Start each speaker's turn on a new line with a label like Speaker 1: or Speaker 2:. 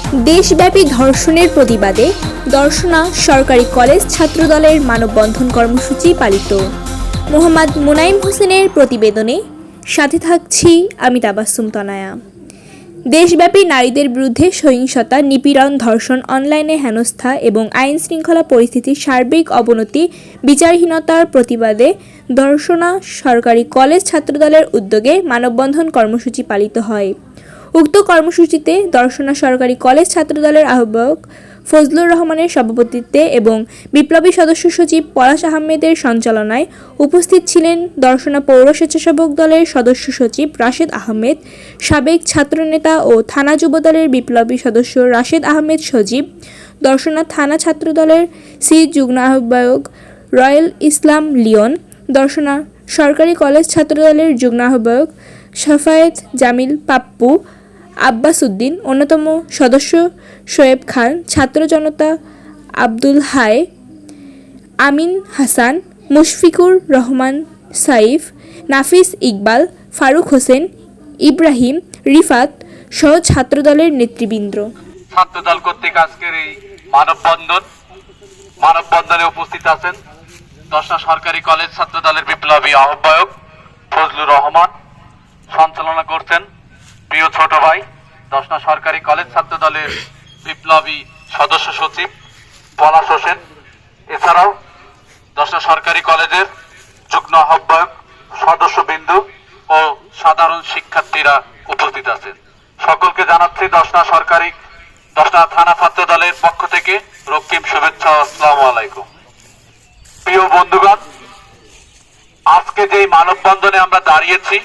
Speaker 1: দেশব্যাপী ধর্ষণের প্রতিবাদে দর্শনা সরকারি কলেজ ছাত্রদলের মানববন্ধন কর্মসূচি পালিত। মোহাম্মদ মুনাইম হোসেনের প্রতিবেদনে সাথে থাকছি আমি তাবাসসুম তনায়া। দেশব্যাপী নারীদের বিরুদ্ধে সহিংসতা, নিপীড়ন, ধর্ষণ, অনলাইনে হেনস্থা এবং আইন শৃঙ্খলা পরিস্থিতির সার্বিক অবনতি, বিচারহীনতার প্রতিবাদে দর্শনা সরকারি কলেজ ছাত্রদলের উদ্যোগে মানববন্ধন কর্মসূচি পালিত হয়। উক্ত কর্মসূচিতে দর্শনা সরকারি কলেজ ছাত্রদলের আহ্বায়ক ফজলুর রহমানের সভাপতিত্বে এবং বিপ্লবী সদস্য সচিব পলাশ আহমেদের সঞ্চালনায় উপস্থিত ছিলেন দর্শনা পৌর স্বেচ্ছাসেবক দলের সদস্য সচিব রাশেদ আহমেদ, সাবেক ছাত্রনেতা ও থানা যুবদলের বিপ্লবী সদস্য রাশেদ আহমেদ সজীব, দর্শনা থানা ছাত্রদলের যুগ্ম আহ্বায়ক রয়েল ইসলাম লিওন, দর্শনা সরকারি কলেজ ছাত্রদলের যুগ্ম আহ্বায়ক শাফায়েত জামিল পাপ্পু, আব্বাস উদ্দিন, অন্যতম সদস্য শোয়েব খান, ছাত্র জনতা আব্দুল হাই, আমিন হাসান, মুশফিকুর রহমান সাইফ, নাফিস ইকবাল, ফারুক হোসেন, ইব্রাহিম, রিফাত সহ ছাত্রদলের নেতৃবৃন্দ।
Speaker 2: ছাত্রদল কর্তৃক আজকের এই মানববন্ধনে উপস্থিত আছেন দর্শনা সরকারি কলেজ ছাত্রদলের বিপ্লবী আহ্বায়ক ফজলুর রহমান, সঞ্চালনা করছেন প্রিয় ছোট ভাই দর্শনা সরকারি কলেজ ছাত্রদলের বিপ্লবী সদস্য সচিব পলাশ হোসেন। এছাড়াও দর্শনা সরকারি কলেজের যুগ্ম আহ্বায়ক সদস্যবৃন্দ ও সাধারণ শিক্ষার্থীরা উপস্থিত আছেন। সকলকে জানাচ্ছি দর্শনা থানা ছাত্র দলের পক্ষ থেকে রক্তিম শুভেচ্ছা। আসসালামু আলাইকুম। প্রিয় বন্ধুগণ, আজকে যে মানববন্ধনে আমরা দাঁড়িয়েছি